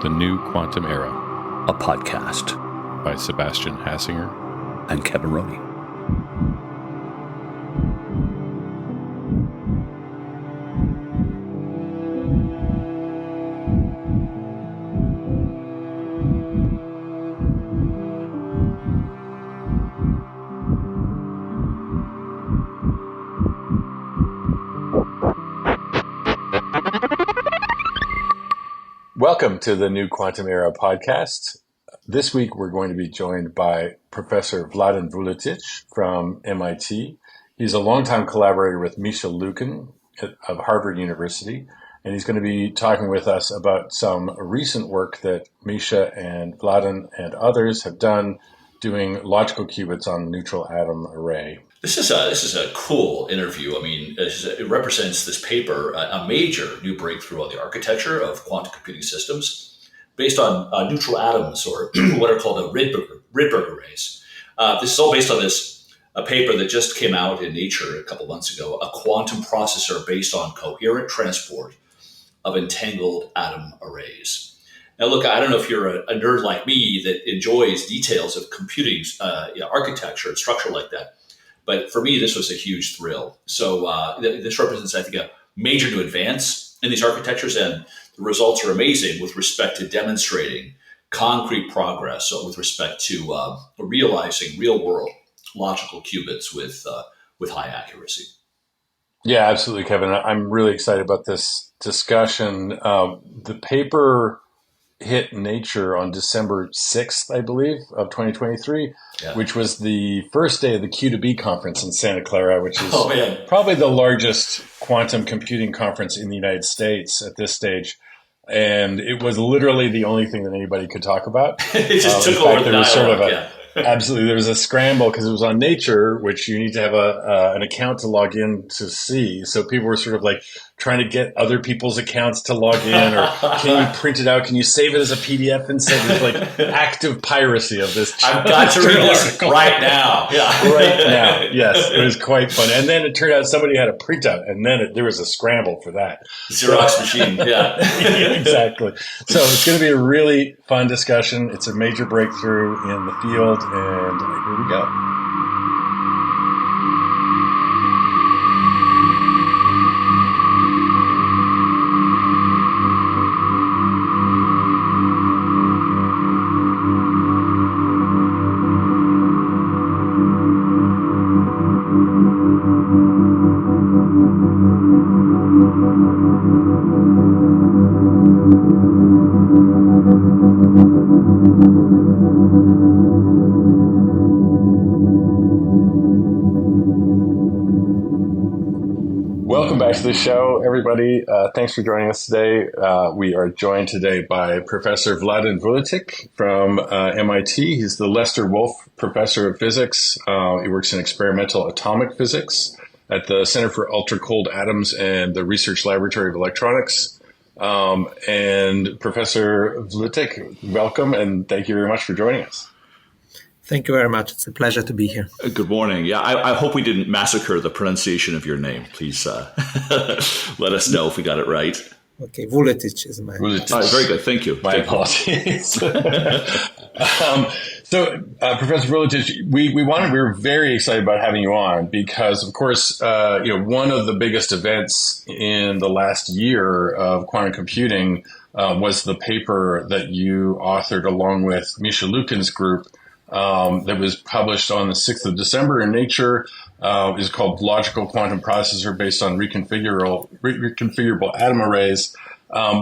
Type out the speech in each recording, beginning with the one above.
The New Quantum Era, a podcast by Sebastian Hassinger and Kevin Roney. Welcome to the New Quantum Era podcast. This week we're going to be joined by Professor Vladan Vuletic from MIT. He's a longtime collaborator with Misha Lukin of Harvard University, and he's going to be talking with us about some recent work that Misha and Vladan and others have done doing logical qubits on the neutral atom array. This is a cool interview. I mean, it represents this paper, a major new breakthrough on the architecture of quantum computing systems based on neutral atoms, or what are called Rydberg arrays. This is all based on a paper that just came out in Nature a couple months ago, a quantum processor based on coherent transport of entangled atom arrays. Now, look, I don't know if you're a nerd like me that enjoys details of computing architecture and structure like that. But for me, this was a huge thrill. So this represents, I think, a major new advance in these architectures, and the results are amazing with respect to demonstrating concrete progress. So with respect to realizing real-world logical qubits with high accuracy. Yeah, absolutely, Kevin. I'm really excited about this discussion. The paper hit Nature on December 6th, I believe, of 2023, which was the first day of the Q2B conference in Santa Clara, which is probably the largest quantum computing conference in the United States at this stage. And it was literally the only thing that anybody could talk about. It just took over the dialogue. Absolutely. There was a scramble because it was on Nature, which you need to have an account to log in to see. So people were sort of like trying to get other people's accounts to log in, or can you print it out? Can you save it as a PDF and send it? Like active piracy of this. I've got to read this right now. Yeah. Right now. Yes. It was quite fun. And then it turned out somebody had a printout, and then there was a scramble for that. Xerox machine. Yeah. Yeah, exactly. So it's going to be a really fun discussion. It's a major breakthrough in the field. And here we go. Welcome back to the show, everybody. Thanks for joining us today. We are joined today by Professor Vladan Vuletic from MIT. He's the Lester Wolf Professor of Physics. He works in experimental atomic physics at the Center for Ultra-Cold Atoms and the Research Laboratory of Electronics. And Professor Vuletic, welcome, and thank you very much for joining us. Thank you very much. It's a pleasure to be here. Good morning. Yeah, I hope we didn't massacre the pronunciation of your name. Please let us know if we got it right. Okay, Vuletic is my name. Very good. Thank you. My apologies. So, Professor Vuletic, we were very excited about having you on because, of course, one of the biggest events in the last year of quantum computing was the paper that you authored along with Misha Lukin's group. That was published on the 6th of December in Nature. Is called Logical Quantum Processor based on reconfigurable atom arrays.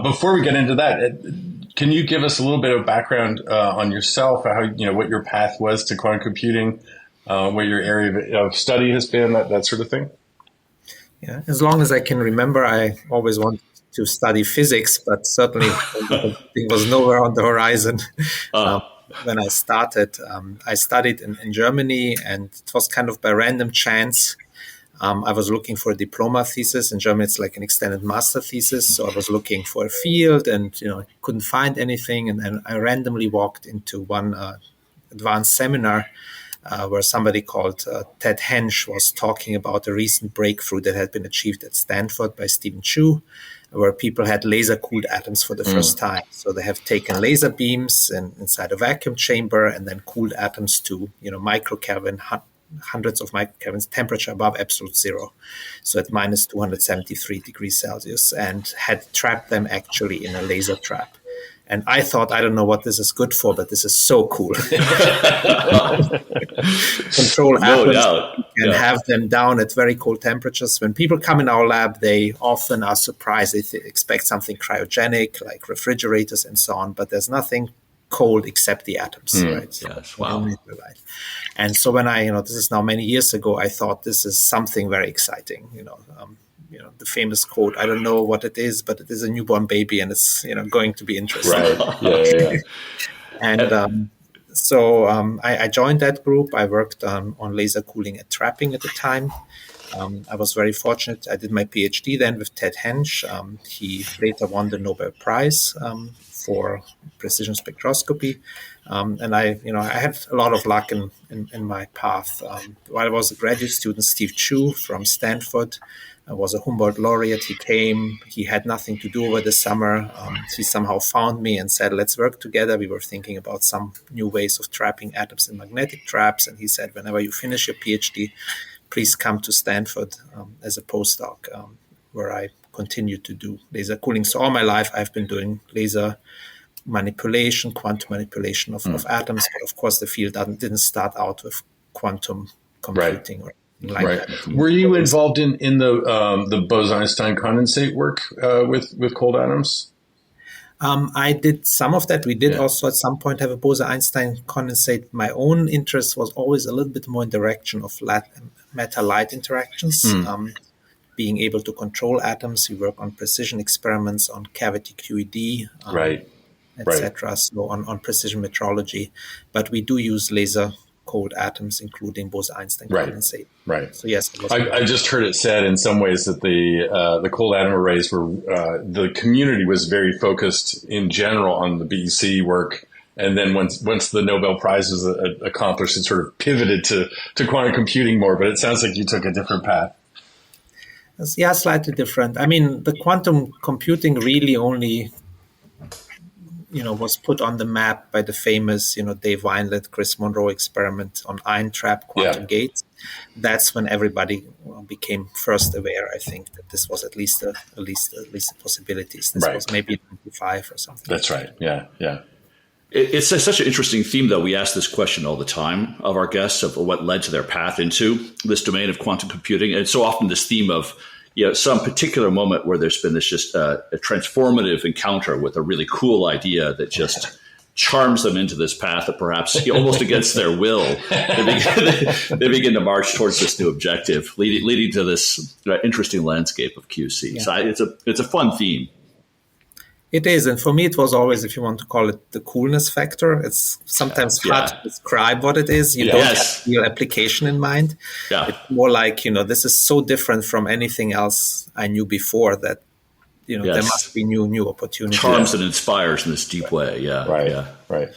Before we get into that, can you give us a little bit of background on yourself, how what your path was to quantum computing, what your area of study has been, that sort of thing? Yeah, as long as I can remember, I always wanted to study physics, but certainly it was nowhere on the horizon. When I started, I studied in Germany, and it was kind of by random chance. I was looking for a diploma thesis. In Germany, it's like an extended master thesis. So I was looking for a field and, couldn't find anything. And then I randomly walked into one advanced seminar where somebody called Ted Hensch was talking about a recent breakthrough that had been achieved at Stanford by Stephen Chu. where people had laser-cooled atoms for the first time. So they have taken laser beams inside a vacuum chamber and then cooled atoms to, microkelvin, hundreds of microkelvins, temperature above absolute zero. So at minus 273 degrees Celsius, and had trapped them actually in a laser trap. And I thought, I don't know what this is good for, but this is so cool. Control atoms and have them down at very cold temperatures. When people come in our lab, they often are surprised. They expect something cryogenic, like refrigerators and so on, but there's nothing cold except the atoms, right? Yes, wow. And so when this is now many years ago, I thought this is something very exciting, the famous quote, I don't know what it is, but it is a newborn baby and it's, going to be interesting. Right. Yeah. And so I joined that group. I worked on laser cooling and trapping at the time. I was very fortunate. I did my PhD then with Ted Hensch. He later won the Nobel Prize for precision spectroscopy. And I had a lot of luck in my path. While I was a graduate student, Steve Chu from Stanford was a Humboldt laureate. He came. He had nothing to do over the summer. He somehow found me and said, let's work together. We were thinking about some new ways of trapping atoms in magnetic traps. And he said, whenever you finish your PhD, please come to Stanford as a postdoc, where I continued to do laser cooling. So all my life, I've been doing laser manipulation, quantum manipulation of atoms. But of course, the field didn't start out with quantum computing or like that. Were you involved in the Bose-Einstein condensate work with cold atoms? I did some of that. We did also at some point have a Bose-Einstein condensate. My own interest was always a little bit more in direction of matter-light interactions, being able to control atoms. We work on precision experiments on cavity QED, etc. So on precision metrology. But we do use laser cold atoms, including Bose-Einstein condensate. Right. So yes, I just heard it said in some ways that the cold atom arrays were the community was very focused in general on the BEC work, and then once the Nobel Prize was accomplished, it sort of pivoted to quantum computing more. But it sounds like you took a different path. Yeah, slightly different. I mean, the quantum computing really only was put on the map by the famous, Dave Weinlet, Chris Monroe experiment on ion trap quantum gates. That's when everybody became first aware, I think, that this was at least a possibilities. This was maybe 95 or something. That's right. Yeah. It's such an interesting theme, though. We ask this question all the time of our guests of what led to their path into this domain of quantum computing. And so often this theme of some particular moment where there's been this just a transformative encounter with a really cool idea that just charms them into this path that perhaps almost against their will, they begin to march towards this new objective, leading to this interesting landscape of QC. Yeah. So it's a fun theme. It is. And for me, it was always, if you want to call it the coolness factor, it's sometimes hard to describe what it is. You don't have real application in mind. Yeah. It's more like, this is so different from anything else I knew before that, there must be new opportunities. Charms and inspires in this deep way. Yeah. Right.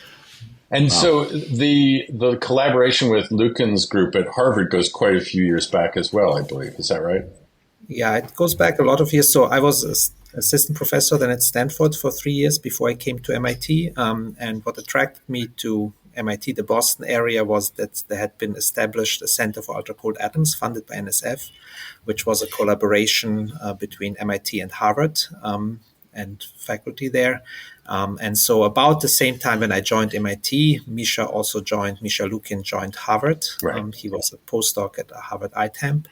And so the collaboration with Lucan's group at Harvard goes quite a few years back as well, I believe. Is that right? Yeah, it goes back a lot of years. So I was assistant professor then at Stanford for 3 years before I came to MIT. And what attracted me to MIT, the Boston area, was that there had been established a Center for Ultra-Cold Atoms funded by NSF, which was a collaboration between MIT and Harvard and faculty there. And so about the same time when I joined MIT, Misha Lukin joined Harvard. Right. He was a postdoc at Harvard ITAMP.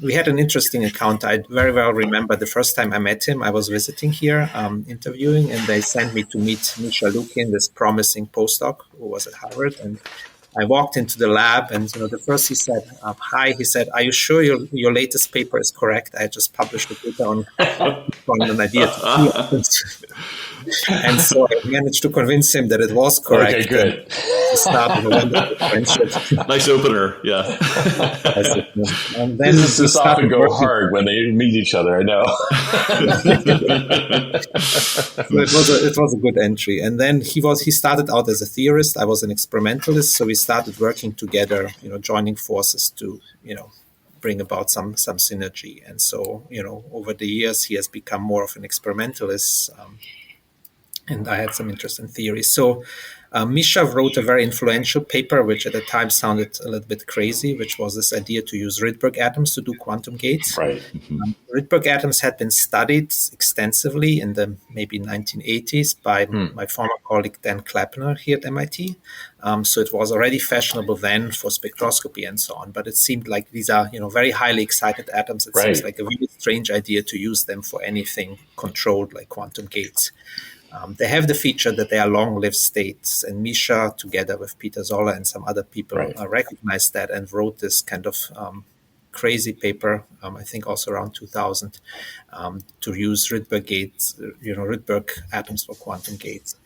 We had an interesting encounter. I very well remember the first time I met him. I was visiting here, interviewing, and they sent me to meet Misha Lukin, this promising postdoc who was at Harvard. And I walked into the lab, and the first he said, "Hi." He said, "Are you sure your latest paper is correct? I just published a paper on an idea to atoms." And so I managed to convince him that it was correct. Okay, good. To start with a wonderful friendship. Nice opener, yeah. And then this often go hard when they meet each other. I know. So it was a good entry. And then he started out as a theorist. I was an experimentalist, so we started working together, joining forces to, bring about some synergy. And so, over the years, he has become more of an experimentalist, and I had some interest in theory. So Misha wrote a very influential paper, which at the time sounded a little bit crazy, which was this idea to use Rydberg atoms to do quantum gates. Right. Rydberg atoms had been studied extensively in the maybe 1980s by my former colleague Dan Klappner here at MIT. So it was already fashionable then for spectroscopy and so on. But it seemed like these are, very highly excited atoms. It seems like a really strange idea to use them for anything controlled like quantum gates. They have the feature that they are long-lived states, and Misha, together with Peter Zoller and some other people, recognized that and wrote this kind of crazy paper, I think also around 2000, to use Rydberg gates, Rydberg atoms for quantum gates.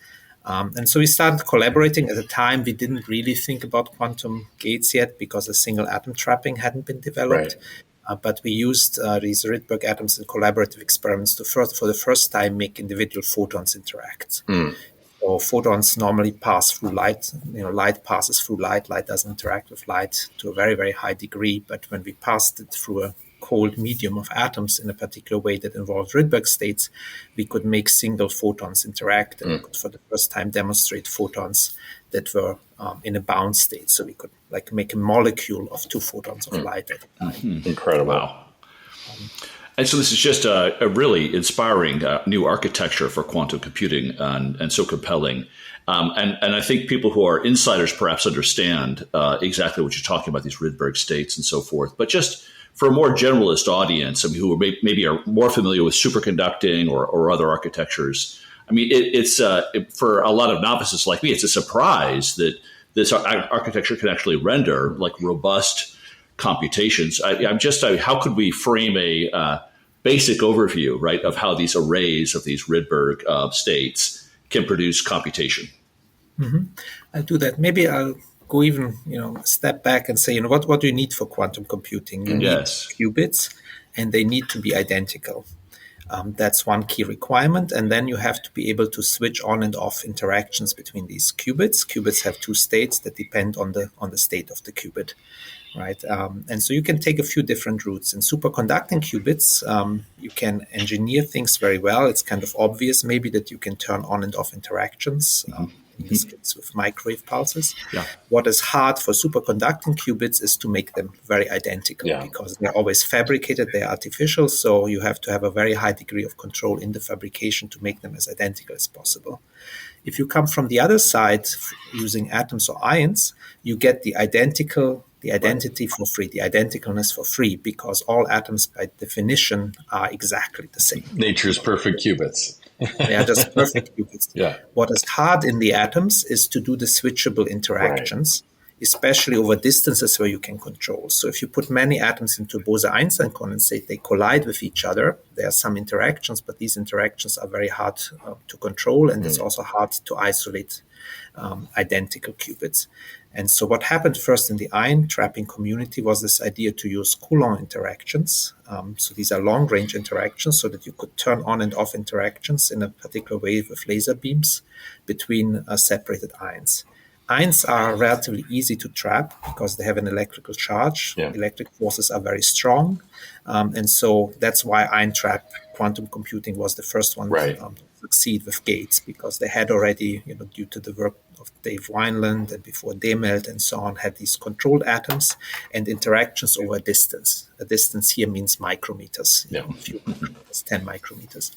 And so we started collaborating. At the time, we didn't really think about quantum gates yet because a single atom trapping hadn't been developed. But we used these Rydberg atoms in collaborative experiments to for the first time make individual photons interact. So photons normally pass through light. Light passes through light. Light doesn't interact with light to a very, very high degree. But when we passed it through a cold medium of atoms in a particular way that involved Rydberg states, we could make single photons interact, and we could for the first time demonstrate photons that were in a bound state. So we could make a molecule of two photons of light at a time. Incredible. Wow. And so this is just a really inspiring new architecture for quantum computing and so compelling. And I think people who are insiders perhaps understand exactly what you're talking about, these Rydberg states and so forth. But just for a more generalist audience, who maybe are more familiar with superconducting or other architectures, it's for a lot of novices like me, it's a surprise that this architecture can actually render robust computations. How could we frame a basic overview, right, of how these arrays of these Rydberg states can produce computation? I'll do that. Maybe I'll go even a step back and say, what do you need for quantum computing? You need qubits, and they need to be identical. That's one key requirement. And then you have to be able to switch on and off interactions between these qubits. Qubits have two states that depend on the state of the qubit, right? And so you can take a few different routes. In superconducting qubits, you can engineer things very well. It's kind of obvious maybe that you can turn on and off interactions. In this case with microwave pulses. What is hard for superconducting qubits is to make them very identical because they're always fabricated, they're artificial, so you have to have a very high degree of control in the fabrication to make them as identical as possible. If you come from the other side using atoms or ions, you get the identity for free, the identicalness for free, because all atoms by definition are exactly the same. Nature's perfect qubits. They are just perfect qubits. What is hard in the atoms is to do the switchable interactions, especially over distances where you can control. So if you put many atoms into a Bose-Einstein condensate, they collide with each other. There are some interactions, but these interactions are very hard to control, and it's also hard to isolate identical qubits. And so what happened first in the ion trapping community was this idea to use Coulomb interactions. So these are long-range interactions so that you could turn on and off interactions in a particular way with laser beams between separated ions. Ions are relatively easy to trap because they have an electrical charge. Electric forces are very strong. And so that's why ion trap quantum computing was the first one to succeed with gates, because they had already, due to the work of Dave Wineland and before Demelt and so on, had these controlled atoms and interactions over a distance. A distance here means micrometers, a few micrometers, 10 micrometers.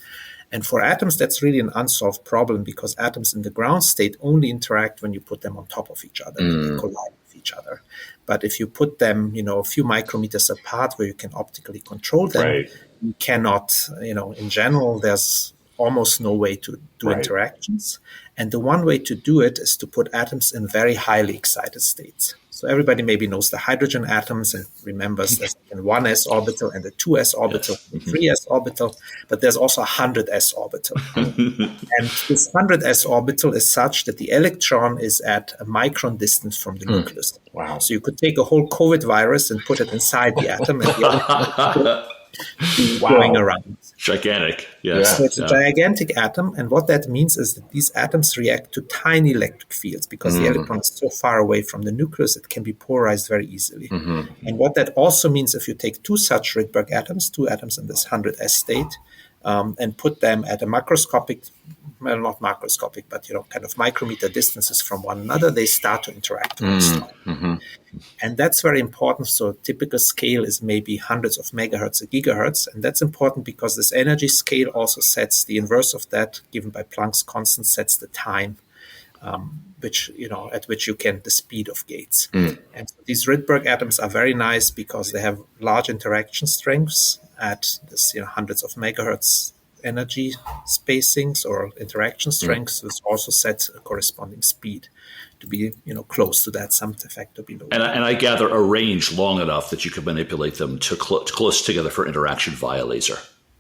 And for atoms, that's really an unsolved problem because atoms in the ground state only interact when you put them on top of each other and they collide with each other. But if you put them, a few micrometers apart where you can optically control them, you cannot, in general, there's almost no way to do interactions. And the one way to do it is to put atoms in very highly excited states. So everybody maybe knows the hydrogen atoms and remembers there's a 1s orbital and a 2s orbital, and a 3s orbital, but there's also a 100s orbital. And this 100s orbital is such that the electron is at a micron distance from the nucleus. Wow. So you could take a whole COVID virus and put it inside the atom, and the going around. Gigantic. Yes. So it's a gigantic atom, and what that means is that these atoms react to tiny electric fields because the electron is so far away from the nucleus, it can be polarized very easily. And what that also means, if you take two such Rydberg atoms, two atoms in this 100s state, and put them at a macroscopic, well, not macroscopic, but kind of micrometer distances from one another, they start to interact very strongly. And that's very important. So a typical scale is maybe hundreds of megahertz or gigahertz. And that's important because this energy scale also sets the inverse of that, given by Planck's constant, sets the time, at which you can, the speed of gates. And so these Rydberg atoms are very nice because they have large interaction strengths at this, hundreds of megahertz energy spacings or interaction strengths, which also sets a corresponding speed to be, close to that sum factor below. And I gather a range long enough that you could manipulate them to close together for interaction via laser.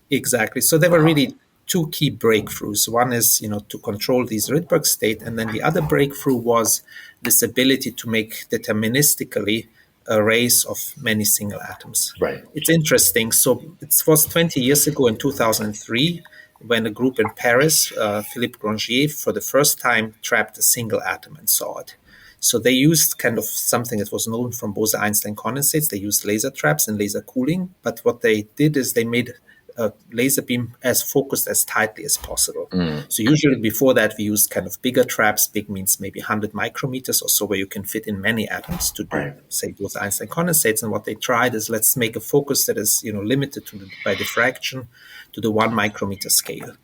Exactly. So there were really two key breakthroughs. One is, to control these Rydberg state, and then the other breakthrough was this ability to make deterministically arrays of many single atoms. Right. It's interesting. So it was 20 years ago in 2003 when a group in Paris, Philippe Grangier, for the first time trapped a single atom and saw it. So they used kind of something that was known from Bose-Einstein condensates. They used laser traps and laser cooling. But what they did is they made a laser beam as focused as tightly as possible. So usually before that, we used kind of bigger traps. Big means maybe 100 micrometers or so, where you can fit in many atoms to do, say, Bose-Einstein condensates. And what they tried is, let's make a focus that is, limited by diffraction to the 1 micrometer scale.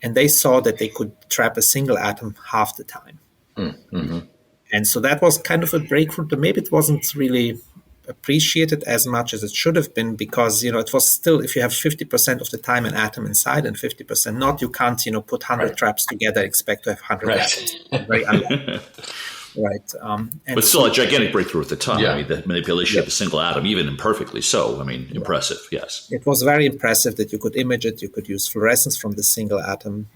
And they saw that they could trap a single atom half the time. And so that was kind of a breakthrough. Maybe it wasn't really appreciated as much as it should have been because, it was still, if you have 50% of the time an atom inside and 50% not, you can't, put 100 traps together, expect to have 100 atoms. Very unlikely. Right. But still a gigantic breakthrough at the time. I mean, the manipulation of a single atom, even imperfectly so. I mean, impressive, yes. It was very impressive that you could image it. You could use fluorescence from the single atom.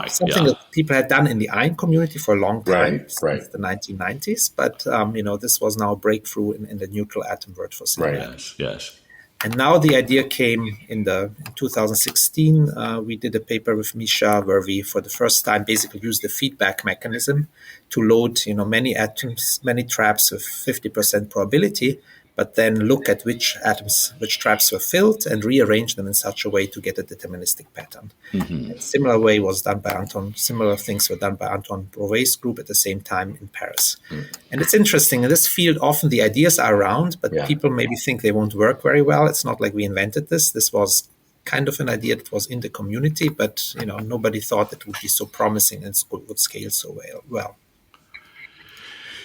Something that people had done in the ion community for a long time, since the 1990s. But, this was now a breakthrough in the neutral atom world for single atoms. Yes. And now the idea came in 2016. We did a paper with Misha where we, for the first time, basically used the feedback mechanism to load, many atoms, many traps with 50% probability, but then look at which traps were filled and rearrange them in such a way to get a deterministic pattern. And similar things were done by Anton Brouvet's group at the same time in Paris. And it's interesting, in this field, often the ideas are around, but people maybe think they won't work very well. It's not like we invented this. This was kind of an idea that was in the community, but, nobody thought it would be so promising and would scale so well.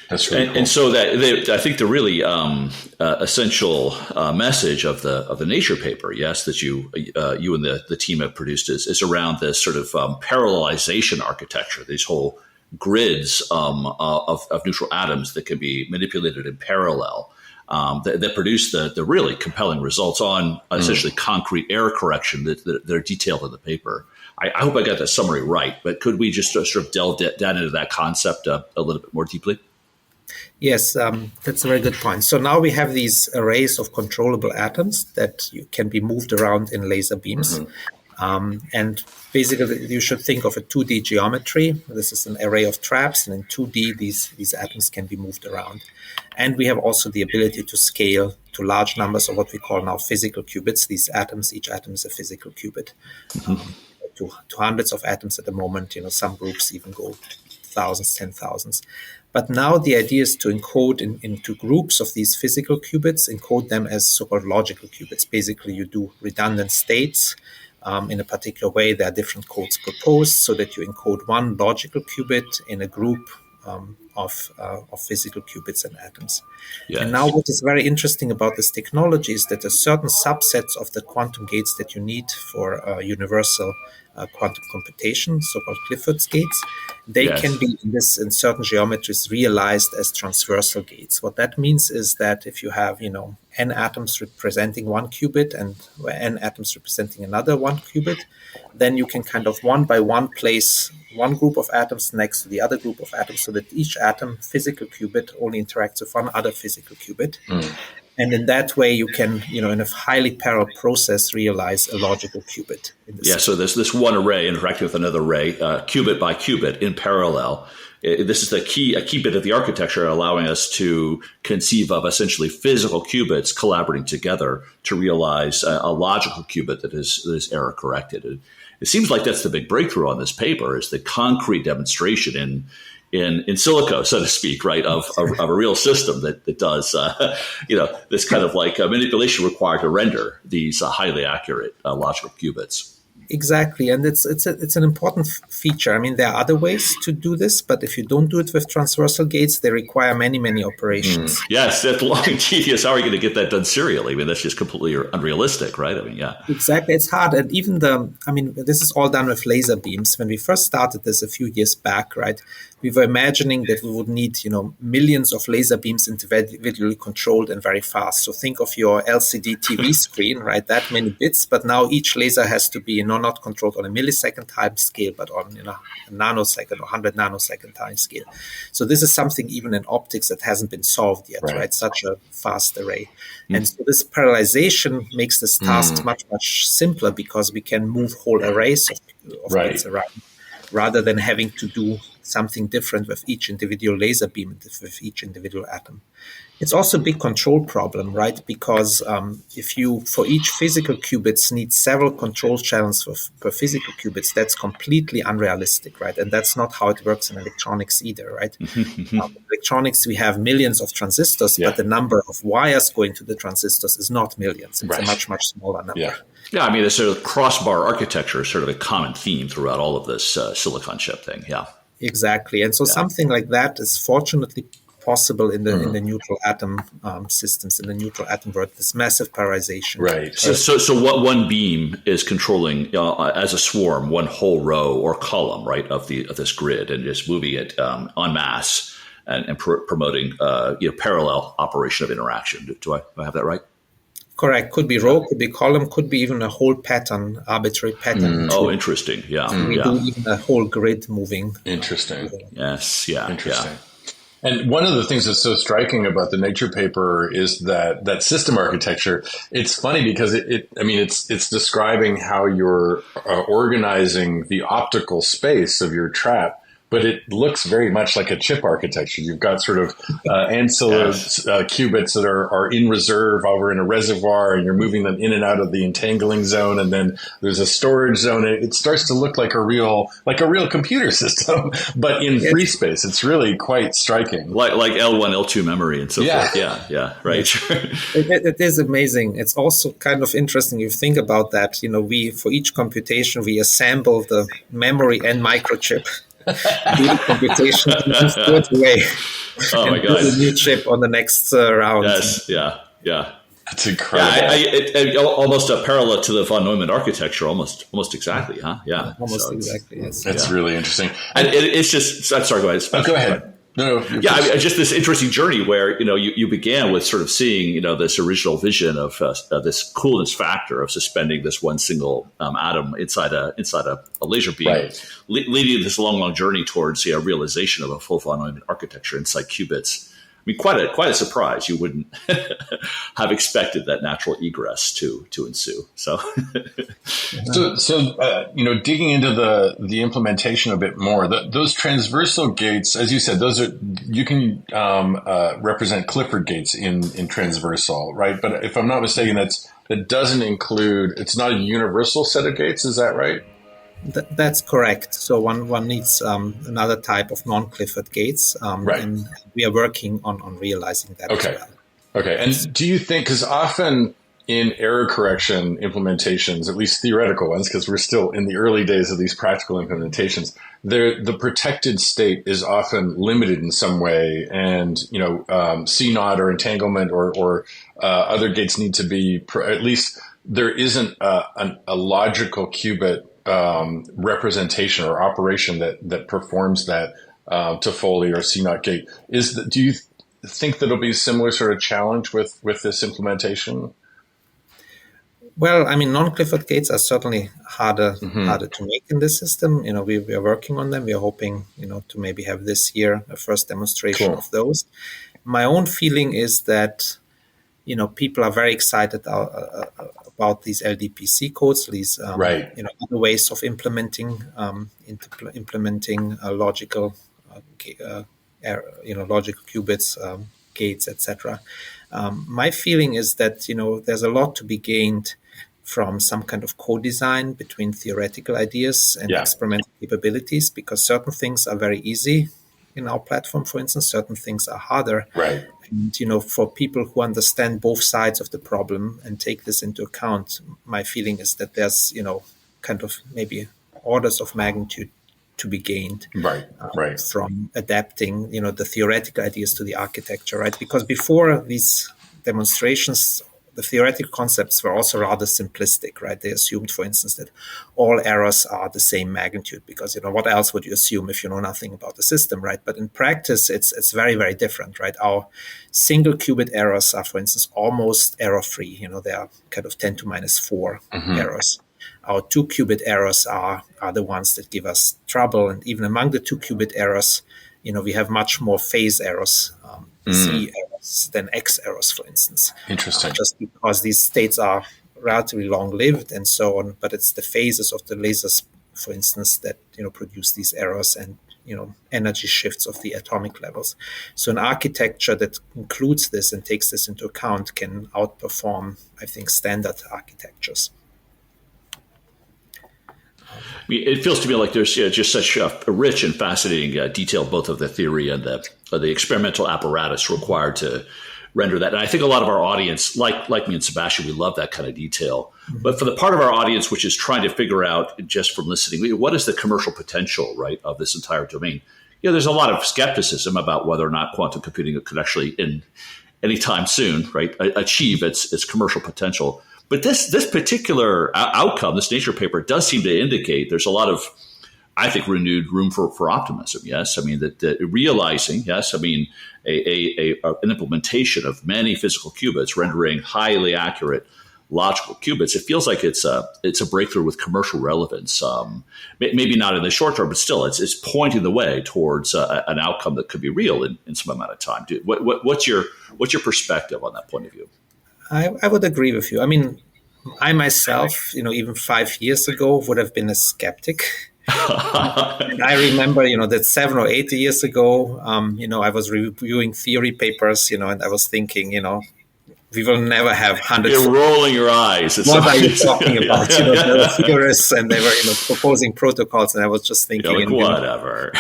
That's really cool. And so I think the really essential message of the Nature paper, yes, that you and the team have produced is around this sort of parallelization architecture, these whole grids of neutral atoms that can be manipulated in parallel that produce the really compelling results on essentially concrete error correction that are detailed in the paper. I hope I got that summary right, but could we just sort of delve down into that concept a little bit more deeply? Yes, that's a very good point. So now we have these arrays of controllable atoms that can be moved around in laser beams. And basically, you should think of a 2D geometry. This is an array of traps, and in 2D, these atoms can be moved around. And we have also the ability to scale to large numbers of what we call now physical qubits. These atoms, each atom is a physical qubit. To hundreds of atoms at the moment. Some groups even go thousands, 10,000s. But now the idea is to encode into groups of these physical qubits, encode them as so-called logical qubits. Basically, you do redundant states in a particular way. There are different codes proposed so that you encode one logical qubit in a group of physical qubits and atoms. Yes. And now what is very interesting about this technology is that a certain subsets of the quantum gates that you need for universal quantum computation, so-called Clifford's gates, they can be in certain geometries realized as transversal gates. What that means is that if you have, n atoms representing one qubit and n atoms representing another one qubit, then you can kind of one by one place one group of atoms next to the other group of atoms so that each atom, physical qubit, only interacts with one other physical qubit. And in that way, you can, in a highly parallel process, realize a logical qubit. So there's this one array interacting with another array, qubit by qubit in parallel. This is a key bit of the architecture, allowing us to conceive of essentially physical qubits collaborating together to realize a logical qubit that is error corrected. It seems like that's the big breakthrough on this paper, is the concrete demonstration in silico, so to speak, right, of a real system that does, this kind of like manipulation required to render these highly accurate logical qubits. Exactly, and it's an important feature. I mean, there are other ways to do this, but if you don't do it with transversal gates, they require many operations. Yes, that's long and tedious. How are you going to get that done serially? I mean, that's just completely unrealistic, right? I mean, yeah. Exactly, it's hard. And even this is all done with laser beams. When we first started this a few years back, right, we were imagining that we would need, millions of laser beams individually controlled and very fast. So think of your LCD TV screen, right? That many bits, but now each laser has to be, not controlled on a millisecond time scale, but on a nanosecond or 100 nanosecond time scale. So this is something even in optics that hasn't been solved yet, right? Such a fast array. And so this parallelization makes this task much simpler, because we can move whole arrays of bits around, rather than having to do something different with each individual laser beam, with each individual atom. It's also a big control problem, right? Because if you, for each physical qubits, need several control channels per physical qubits, that's completely unrealistic, right? And that's not how it works in electronics either, right? Electronics, we have millions of transistors, but the number of wires going to the transistors is not millions. It's a much smaller number. Yeah, I mean, the sort of crossbar architecture is sort of a common theme throughout all of this silicon chip thing. Yeah, exactly. And so something like that is fortunately possible in the neutral atom systems, in the neutral atom world. This massive parallelization. Right. So what one beam is controlling as a swarm, one whole row or column, right, of this grid, and just moving it en masse and promoting parallel operation of interaction. Do I have that right? Correct. Could be row, could be column, could be even a whole pattern, arbitrary pattern. Oh, interesting. Yeah. We do even a whole grid moving. Interesting. Yes. Yeah. Interesting. Yeah. And one of the things that's so striking about the Nature paper is that system architecture. It's funny because it's describing how you're organizing the optical space of your trap, but it looks very much like a chip architecture. You've got sort of ancillary qubits that are in reserve over in a reservoir, and you're moving them in and out of the entangling zone. And then there's a storage zone. It starts to look like a real computer system, but in free space. It's really quite striking. Like L1, L2 memory and so forth. Yeah, right. It is amazing. It's also kind of interesting if you think about that. For each computation, we assemble the memory and microchip. Do computation and throw it away. Oh my God! Put a new chip on the next round. Yes, yeah. That's incredible. Almost a parallel to the von Neumann architecture, almost exactly, huh? Yeah, almost exactly. Yes. That's really interesting. And it's just. I'm sorry. Go ahead. Go ahead. No. Yeah, just this interesting journey where you began with sort of seeing this original vision of this coolness factor of suspending this one single atom inside a laser beam, leading this long journey towards realization of a full von Neumann architecture inside qubits. I mean, quite a surprise. You wouldn't have expected that natural egress to ensue. So digging into the implementation a bit more, those transversal gates, as you said, you can represent Clifford gates in transversal, right? But if I'm not mistaken, that doesn't include. It's not a universal set of gates. Is that right? That's correct. So one needs another type of non-Clifford gates, and we are working on realizing that as well. Okay. And do you think, because often in error correction implementations, at least theoretical ones, because we're still in the early days of these practical implementations, the protected state is often limited in some way, and C0 or entanglement or other gates need to be at least there isn't a logical qubit representation or operation that performs that to Foley or C0 gate. Do you think that'll be a similar sort of challenge with this implementation? Well, I mean, non-Clifford gates are certainly harder to make in this system. We are working on them. We are hoping, to maybe have this year a first demonstration of those. My own feeling is that, people are very excited about these LDPC codes, these other ways of implementing logical logical qubits, gates, etc. My feeling is that there's a lot to be gained from some kind of co-design between theoretical ideas and experimental capabilities, because certain things are very easy in our platform, for instance, certain things are harder. Right. And, for people who understand both sides of the problem and take this into account, my feeling is that there's, kind of maybe orders of magnitude to be gained from adapting, the theoretical ideas to the architecture, right? Because before these demonstrations, the theoretical concepts were also rather simplistic, right? They assumed, for instance, that all errors are the same magnitude because, what else would you assume if you know nothing about the system, right? But in practice, it's very, very different, right? Our single qubit errors are, for instance, almost error-free. They are kind of 10 to minus 4 errors. Our 2-qubit errors are the ones that give us trouble. And even among the 2-qubit errors, we have much more phase errors, Z errors than X errors, for instance. Interesting. Just because these states are relatively long-lived and so on, but it's the phases of the lasers, for instance, that produce these errors and energy shifts of the atomic levels. So an architecture that includes this and takes this into account can outperform, I think, standard architectures. It feels to me like there's just such a rich and fascinating detail, both of the theory and the experimental apparatus required to render that. And I think a lot of our audience, like me and Sebastian, we love that kind of detail. Mm-hmm. But for the part of our audience which is trying to figure out, just from listening, what is the commercial potential, right, of this entire domain? There's a lot of skepticism about whether or not quantum computing could actually, in any time soon, right, achieve its commercial potential. But this particular outcome, this Nature paper, does seem to indicate there's a lot of, I think, renewed room for optimism. Yes, I mean that realizing. Yes, I mean an implementation of many physical qubits, rendering highly accurate logical qubits. It feels like it's a breakthrough with commercial relevance. Maybe not in the short term, but still, it's pointing the way towards an outcome that could be real in some amount of time. What's your perspective on that point of view? I would agree with you. I mean, I myself, even 5 years ago would have been a skeptic. And I remember, that 7 or 8 years ago, I was reviewing theory papers, and I was thinking, we will never have hundreds. You're rolling your eyes. What are you talking about? There were theorists and they were, proposing protocols, and I was just thinking, whatever.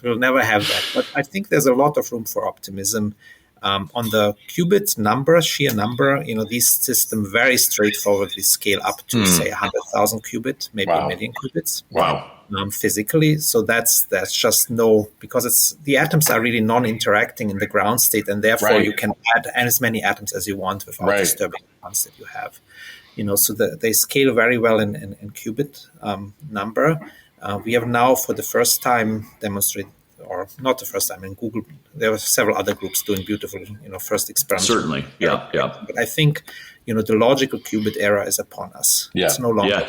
We'll never have that. But I think there's a lot of room for optimism. On the qubit number, sheer number, these systems very straightforwardly scale up to, say, 100,000 qubit, maybe a million qubits. Wow. Physically. So that's just because the atoms are really non-interacting in the ground state, and therefore you can add as many atoms as you want without disturbing the ones that you have. So they scale very well in qubit number. We have now, for the first time, demonstrated, or not the first time, in Google, there were several other groups doing beautiful, first experiments. Certainly, yeah. But I think, the logical qubit era is upon us. Yeah. It's no longer.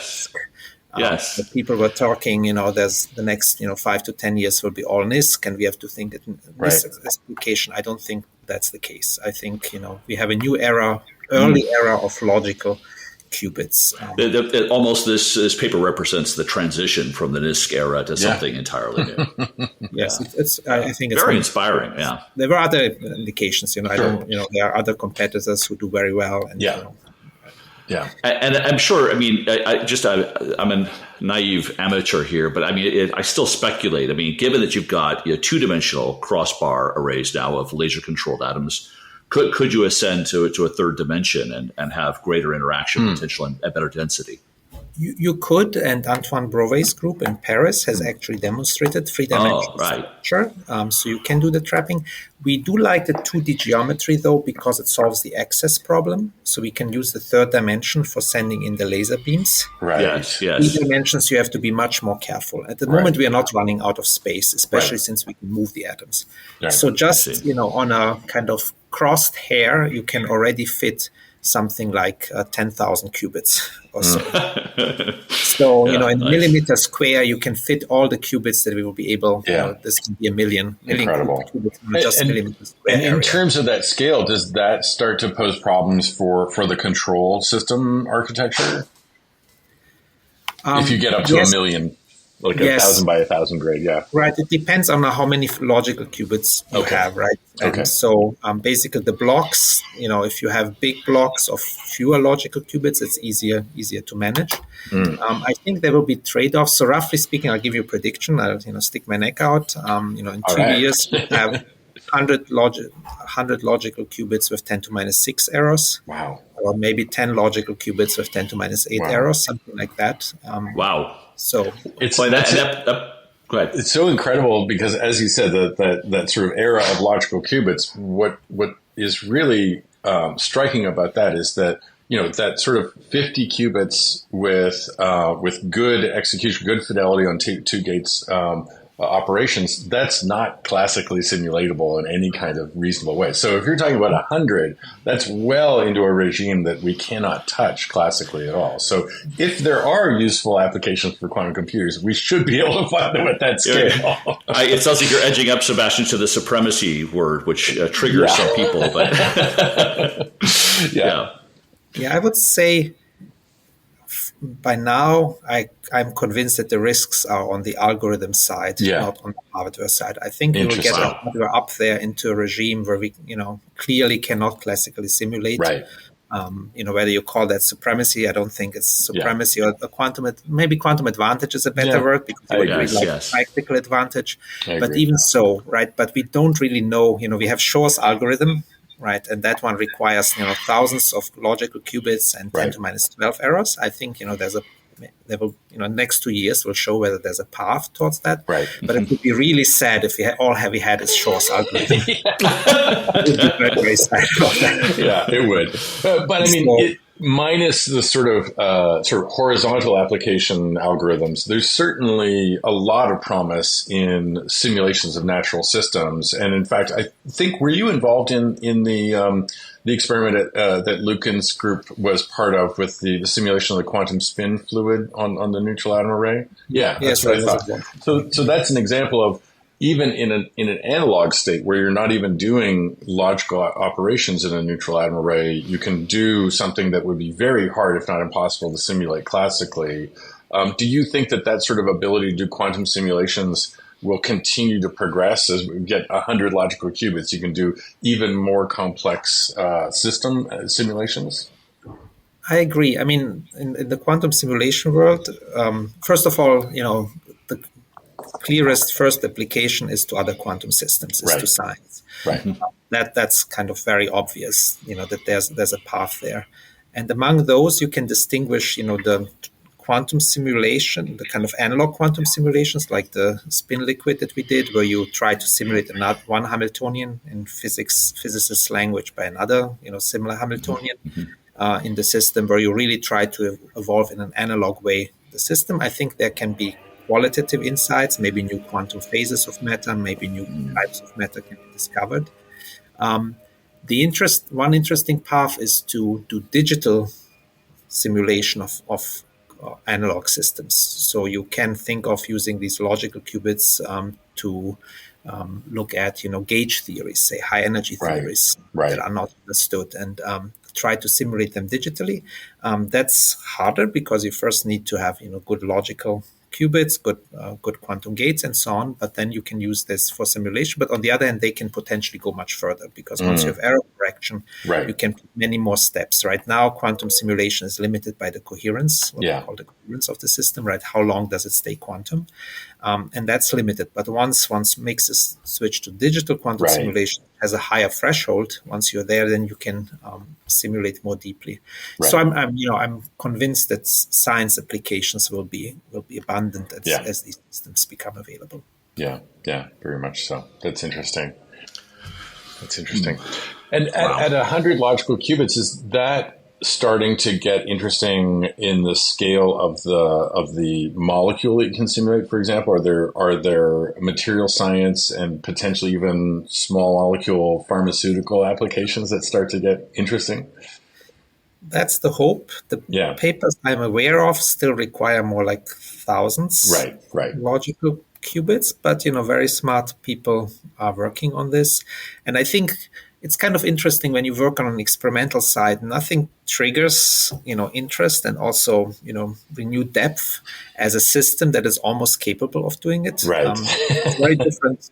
Yes. But people were talking, there's the next, 5 to 10 years will be all NISQ, and we have to think that NISQ application. I don't think that's the case. I think, we have a new era, early era of logical qubits. Almost this paper represents the transition from the NISQ era to something entirely new. Yes, I think it's very inspiring. Yeah, there were other indications. I don't. There are other competitors who do very well. And, and I'm sure. I mean, I'm a naive amateur here, but I mean, I still speculate. I mean, given that you've got two-dimensional crossbar arrays now of laser-controlled atoms. Could you ascend to a third dimension and have greater interaction potential and better density? You could, and Antoine Brouvet's group in Paris has actually demonstrated three-dimensional structure. So you can do the trapping. We do like the 2D geometry, though, because it solves the access problem. So we can use the third dimension for sending in the laser beams. Right. Yes. 3 dimensions, you have to be much more careful. At the moment, we are not running out of space, especially since we can move the atoms. Right. So just, on a kind of crossed hair, you can already fit something like 10,000 qubits or so. So, in a millimeter square, you can fit all the qubits that we will be able, this can be a million qubits in just millimeter square area. In terms of that scale, does that start to pose problems for the control system architecture? If you get up to a million, like 1,000 by 1,000 grid, Right. It depends on how many logical qubits you have, right? And so basically the blocks, if you have big blocks of fewer logical qubits, it's easier to manage. I think there will be trade-offs. So roughly speaking, I'll give you a prediction. I'll stick my neck out. In 2 years, we have 100 logical qubits with 10 to minus 6 errors. Wow. Or maybe 10 logical qubits with 10 to minus 8 errors, something like that. Wow. So it's go ahead. It's so incredible because, as you said, that sort of era of logical qubits, what is really striking about that is that, that sort of 50 qubits with good execution, good fidelity on two gates operations, that's not classically simulatable in any kind of reasonable way. So if you're talking about 100, that's well into a regime that we cannot touch classically at all. So if there are useful applications for quantum computers, we should be able to find them at that scale. It sounds like you're edging up, Sebastian, to the supremacy word, which triggers some people. But I would say by now, I'm convinced that the risks are on the algorithm side, not on the hardware side. I think we will get our hardware up there into a regime where we, clearly cannot classically simulate. Right. Whether you call that supremacy, I don't think it's supremacy or a maybe quantum advantage is a better word because it would be like practical advantage. But even so, right? But we don't really know. We have Shor's algorithm. Right, and that one requires thousands of logical qubits and 10 to minus 12 errors. I think there will next 2 years will show whether there's a path towards that. Right, but it would be really sad if all we had is Shor's algorithm. It would be very, very sad about that. Yeah, it would. But I mean, minus the sort of horizontal application algorithms, there's certainly a lot of promise in simulations of natural systems. And in fact, I think, were you involved in the experiment that Lucan's group was part of with the simulation of the quantum spin fluid on the neutral atom array? Yeah, that's what I thought. So that's an example of, even in an analog state where you're not even doing logical operations in a neutral atom array, you can do something that would be very hard, if not impossible, to simulate classically. Do you think that sort of ability to do quantum simulations will continue to progress as we get 100 logical qubits? You can do even more complex system simulations? I agree. I mean, in the quantum simulation world, first of all, the clearest first application is to other quantum systems, to science. Right. That's kind of very obvious, that there's a path there. And among those, you can distinguish, the quantum simulation, the kind of analog quantum simulations, like the spin liquid that we did, where you try to simulate one Hamiltonian in physicist language by another, similar Hamiltonian in the system, where you really try to evolve in an analog way the system. I think there can be qualitative insights, maybe new quantum phases of matter, maybe new types of matter can be discovered. One interesting path is to do digital simulation of analog systems. So you can think of using these logical qubits to look at, gauge theories, say high energy theories that are not understood, and try to simulate them digitally. That's harder because you first need to have, good logical qubits, good quantum gates, and so on. But then you can use this for simulation. But on the other hand, they can potentially go much further because once you have error correction, you can put many more steps. Right now, quantum simulation is limited by the coherence, what we call the coherence of the system. Right? How long does it stay quantum? And that's limited. But once makes this switch to digital quantum simulation, has a higher threshold. Once you're there, then you can simulate more deeply. So I'm convinced that science applications will be abundant as these systems become available. Yeah, very much so. That's interesting. And at 100 logical qubits, is that starting to get interesting in the scale of the molecule that you can simulate, for example? Are there material science and potentially even small molecule pharmaceutical applications that start to get interesting? That's the hope. The Yeah. papers I'm aware of still require more like thousands Right. logical qubits, but very smart people are working on this. And I think it's kind of interesting when you work on an experimental side, nothing triggers, interest and also, renewed depth as a system that is almost capable of doing it. Right. It's very different,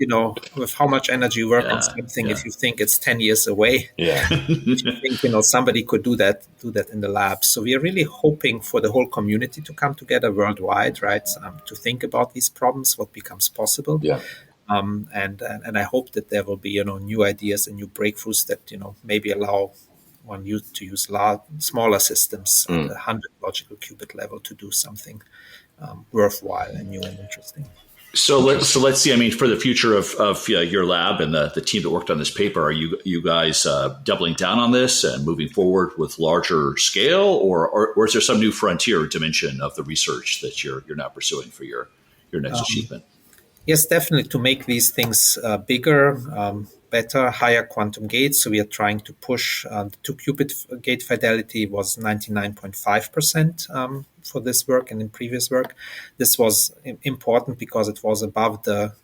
with how much energy you work on Yeah, something. yeah. If you think it's 10 years away, Yeah. if you think, somebody could do that in the lab. So we are really hoping for the whole community to come together worldwide, right? To think about these problems, what becomes possible. Yeah. And I hope that there will be, new ideas and new breakthroughs that, maybe allow one to use smaller systems at the 100 logical qubit level to do something worthwhile and new and interesting. So let's see. I mean, for the future of your lab and the team that worked on this paper, are you guys doubling down on this and moving forward with larger scale, or is there some new frontier or dimension of the research that you're now pursuing for your next achievement? Yes, definitely to make these things bigger, better, higher quantum gates. So we are trying to push the 2-qubit gate fidelity was 99.5% for this work and in previous work. This was important because it was above the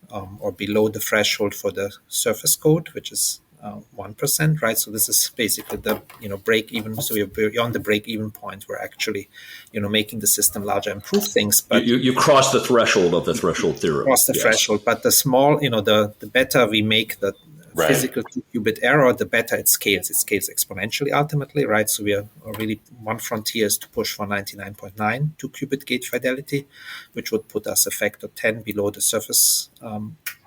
or below the threshold for the surface code, which is 1%, right? So this is basically the break even. So we're beyond the break even point. We're actually making the system larger, improve things. But you cross the threshold of the threshold theorem. Cross the threshold, but the small, the better we make the physical 2-qubit error, the better it scales. It scales exponentially ultimately, right? So we are really, one frontier is to push for 99.9 2-qubit gate fidelity, which would put us a factor 10 below the surface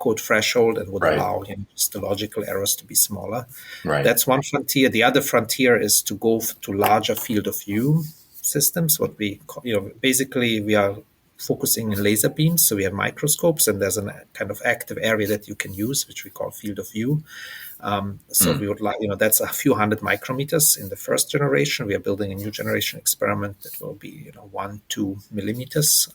code threshold and would allow just the logical errors to be smaller. Right. That's one frontier. The other frontier is to go to larger field of view systems. What we call, basically we are focusing in laser beams. So we have microscopes and there's a kind of active area that you can use, which we call field of view. So we would like, that's a few hundred micrometers in the first generation. We are building a new generation experiment that will be, 1-2 millimeters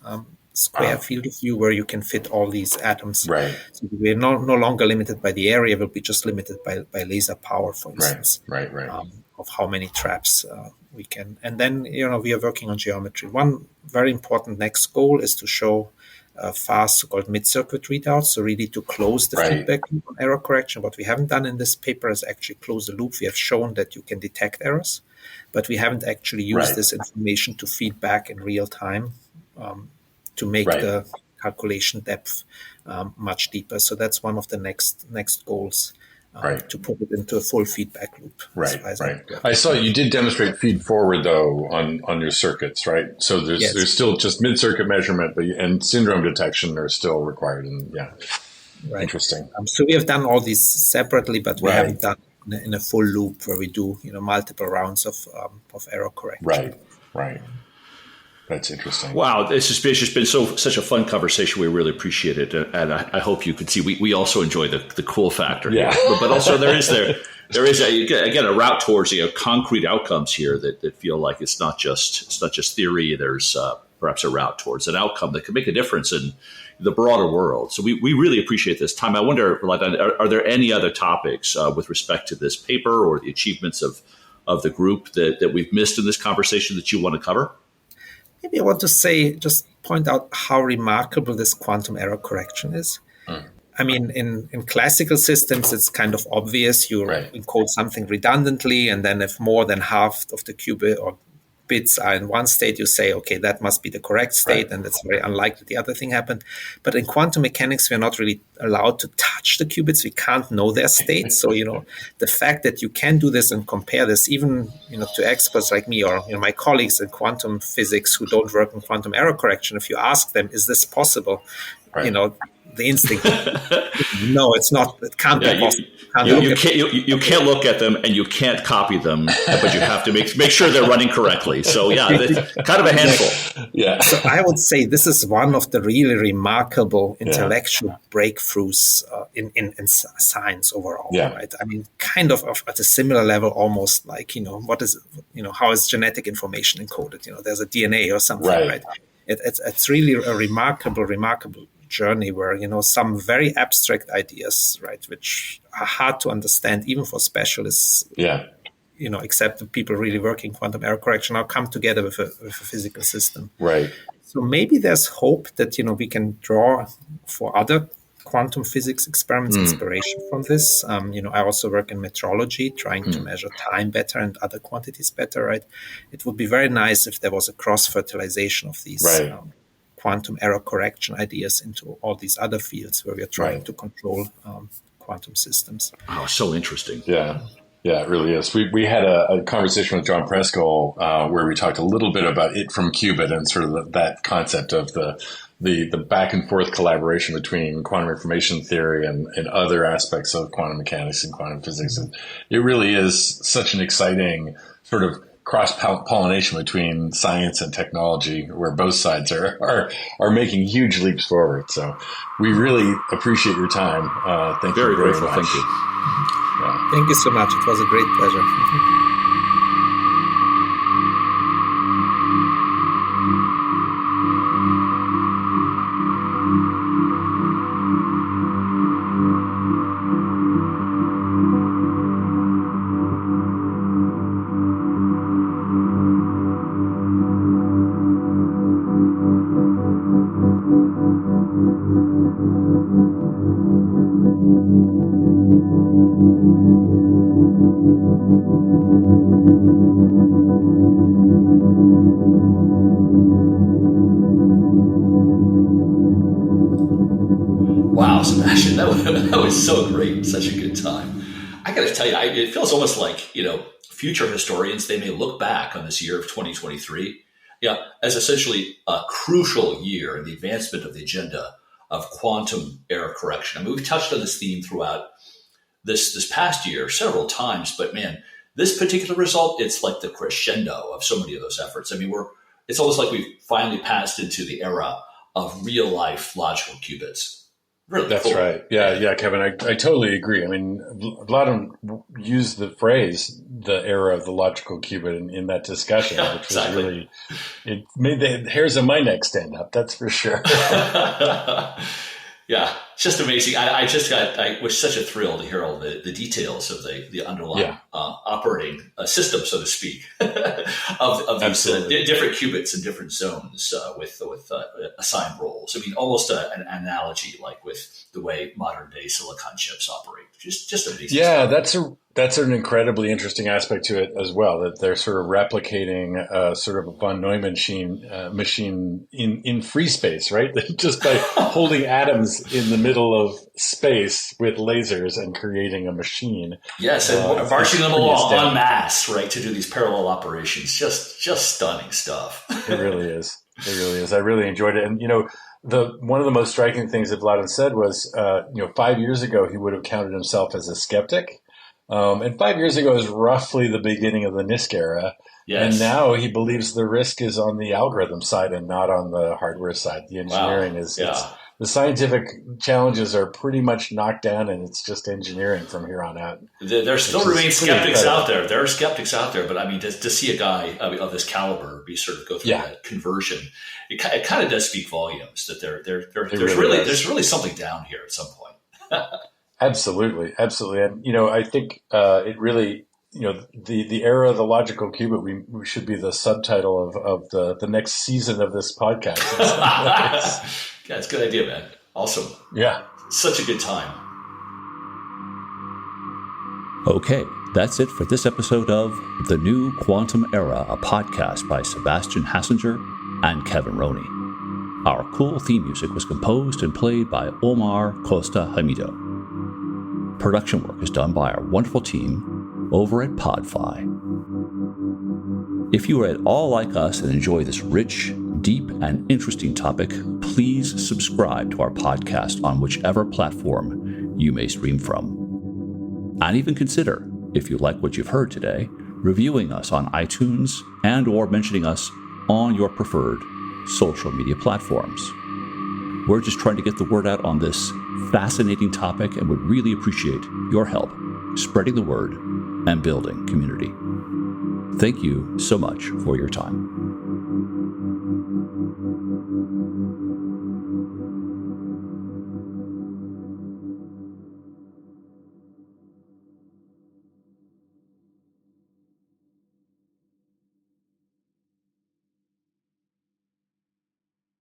square field of view where you can fit all these atoms. Right. So we're no longer limited by the area. We'll be just limited by laser power, for instance. Right. Of how many traps we can. And then, we are working on geometry. One very important next goal is to show fast so-called mid-circuit readouts, so really to close the feedback loop on error correction. What we haven't done in this paper is actually close the loop. We have shown that you can detect errors, but we haven't actually used this information to feed back in real time to make the calculation depth much deeper. So that's one of the next goals. To put it into a full feedback loop. Right. I saw you did demonstrate feed forward though on your circuits, right? So there's still just mid-circuit measurement, and syndrome detection are still required. And interesting. So we have done all these separately, but we haven't done in a full loop where we do multiple rounds of error correction. Right. That's interesting. Wow, it's just been such a fun conversation. We really appreciate it, and I hope you can see we also enjoy the cool factor. Yeah, but also there is a route towards concrete outcomes here that feel like it's not just theory. There's perhaps a route towards an outcome that can make a difference in the broader world. So we really appreciate this time. I wonder, are there any other topics with respect to this paper or the achievements of the group that we've missed in this conversation that you want to cover? Maybe I want to just point out how remarkable this quantum error correction is. I mean, in classical systems, it's kind of obvious. You encode something redundantly, and then if more than half of the qubit or bits are in one state, you say, okay, that must be the correct state, and it's very unlikely the other thing happened. But in quantum mechanics, we're not really allowed to touch the qubits. We can't know their state. So, the fact that you can do this and compare this, even, to experts like me or, my colleagues in quantum physics who don't work in quantum error correction, if you ask them, is this possible? The instinct, no, it's not. It can't be possible. You can't look at them and you can't copy them, but you have to make sure they're running correctly. So it's kind of a handful. Yeah. So I would say this is one of the really remarkable intellectual breakthroughs in science overall. Yeah. Right. I mean, kind of at a similar level, almost like what is how is genetic information encoded? There's a DNA or something, right? It's really a remarkable journey where some very abstract ideas, right, which are hard to understand even for specialists, except the people really working quantum error correction, now come together with a physical system. Right. So maybe there's hope that, we can draw for other quantum physics experiments inspiration from this. I also work in metrology, trying to measure time better and other quantities better, right? It would be very nice if there was a cross-fertilization of these quantum error correction ideas into all these other fields where we're trying to control quantum systems. Oh, so interesting. Yeah. Yeah, it really is. We had a conversation with John Preskill where we talked a little bit about it from qubit and sort of that concept of the back and forth collaboration between quantum information theory and other aspects of quantum mechanics and quantum physics. And it really is such an exciting sort of cross-pollination between science and technology where both sides are making huge leaps forward. So we really appreciate your time. Thank you very grateful. much. Thank you. Yeah. Thank you so much. It was a great pleasure. Wow, Sebastian, that was so great. Such a good time. I got to tell you, it feels almost like, future historians, they may look back on this year of 2023 as essentially a crucial year in the advancement of the agenda of quantum error correction. I mean, we've touched on this theme throughout this past year several times, but man, this particular result, it's like the crescendo of so many of those efforts. I mean, it's almost like we've finally passed into the era of real life logical qubits. Really That's cool. right. Yeah, Kevin, I totally agree. I mean, Vladan used the phrase "the era of the logical qubit" in that discussion, which was really, it made the hairs on my neck stand up. That's for sure. Yeah, it's just amazing. I was such a thrill to hear all the details of the underlying operating system, so to speak, of these different qubits and different zones with assigned roles. I mean, almost an analogy like with the way modern day silicon chips operate. Just amazing. Yeah, stuff. that's an incredibly interesting aspect to it as well. That they're sort of replicating sort of a von Neumann machine in free space, right? Just by holding atoms in the middle of space with lasers and creating a machine. Yes, and marching them along en masse, right, to do these parallel operations. Just stunning stuff. It really is. It really is. I really enjoyed it. And, one of the most striking things that Vladan said was, 5 years ago, he would have counted himself as a skeptic. And 5 years ago is roughly the beginning of the NISQ era. Yes. And now he believes the risk is on the algorithm side and not on the hardware side. The engineering the scientific challenges are pretty much knocked down, and it's just engineering from here on out. There still remain skeptics out there. There are skeptics out there, but I mean, to see a guy of this caliber go through that conversion, it kind of does speak volumes that there's really something down here at some point. Absolutely. And I think it really, the era of the logical qubit, we should be the subtitle of the next season of this podcast. Yeah, it's a good idea, man. Awesome. Yeah. Such a good time. Okay, that's it for this episode of The New Quantum Era, a podcast by Sebastian Hassinger and Kevin Roney. Our cool theme music was composed and played by Omar Costa Hamido. Production work is done by our wonderful team over at Podfi. If you are at all like us and enjoy this rich, deep, and interesting topic, please subscribe to our podcast on whichever platform you may stream from. And even consider, if you like what you've heard today, reviewing us on iTunes and or mentioning us on your preferred social media platforms. We're just trying to get the word out on this fascinating topic and would really appreciate your help spreading the word and building community. Thank you so much for your time.